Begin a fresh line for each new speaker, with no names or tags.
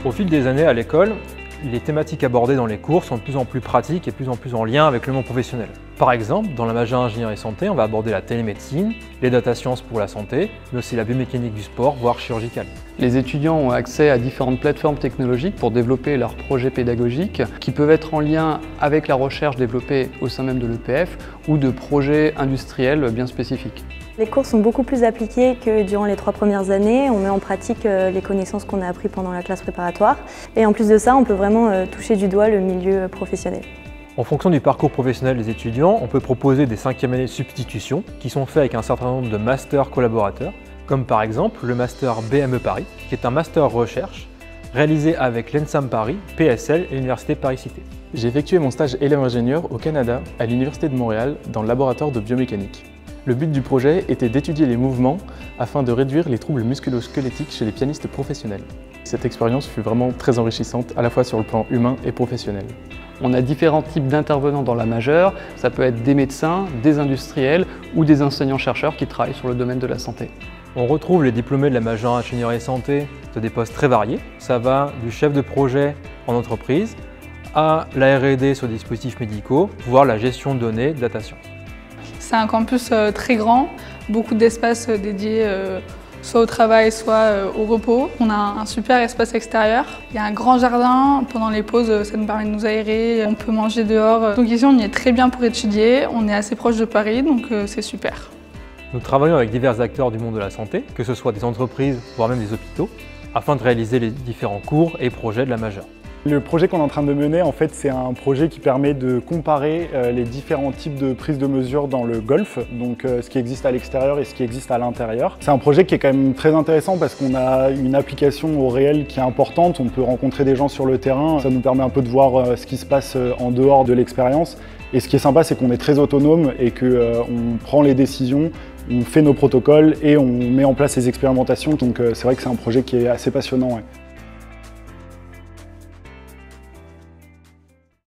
Au fil des années à l'école, les thématiques abordées dans les cours sont de plus en plus pratiques et de plus en plus en lien avec le monde professionnel. Par exemple, dans la majeure ingénierie santé, on va aborder la télémédecine, les data sciences pour la santé, mais aussi la biomécanique du sport, voire chirurgicale.
Les étudiants ont accès à différentes plateformes technologiques pour développer leurs projets pédagogiques qui peuvent être en lien avec la recherche développée au sein même de l'EPF ou de projets industriels bien spécifiques.
Les cours sont beaucoup plus appliqués que durant les 3 premières années. On met en pratique les connaissances qu'on a apprises pendant la classe préparatoire. Et en plus de ça, on peut vraiment toucher du doigt le milieu professionnel.
En fonction du parcours professionnel des étudiants, on peut proposer des 5e années de substitution qui sont faits avec un certain nombre de masters collaborateurs, comme par exemple le master BME Paris, qui est un master recherche réalisé avec l'ENSAM Paris, PSL et l'Université Paris-Cité.
J'ai effectué mon stage élève-ingénieur au Canada, à l'Université de Montréal, dans le laboratoire de biomécanique. Le but du projet était d'étudier les mouvements afin de réduire les troubles musculo-squelettiques chez les pianistes professionnels. Cette expérience fut vraiment très enrichissante, à la fois sur le plan humain et professionnel.
On a différents types d'intervenants dans la majeure. Ça peut être des médecins, des industriels ou des enseignants-chercheurs qui travaillent sur le domaine de la santé.
On retrouve les diplômés de la majeure ingénierie santé sur des postes très variés. Ça va du chef de projet en entreprise à la R&D sur des dispositifs médicaux, voire la gestion de données, data science.
C'est un campus très grand, beaucoup d'espaces dédiés soit au travail, soit au repos. On a un super espace extérieur. Il y a un grand jardin. Pendant les pauses, ça nous permet de nous aérer. On peut manger dehors. Donc ici, on y est très bien pour étudier. On est assez proche de Paris, donc c'est super.
Nous travaillons avec divers acteurs du monde de la santé, que ce soit des entreprises, voire même des hôpitaux, afin de réaliser les différents cours et projets de la majeure.
Le projet qu'on est en train de mener, en fait, c'est un projet qui permet de comparer les différents types de prises de mesure dans le golf, donc ce qui existe à l'extérieur et ce qui existe à l'intérieur. C'est un projet qui est quand même très intéressant parce qu'on a une application au réel qui est importante, on peut rencontrer des gens sur le terrain, ça nous permet un peu de voir ce qui se passe en dehors de l'expérience. Et ce qui est sympa, c'est qu'on est très autonome et qu'on prend les décisions, on fait nos protocoles et on met en place les expérimentations, donc c'est vrai que c'est un projet qui est assez passionnant. Ouais.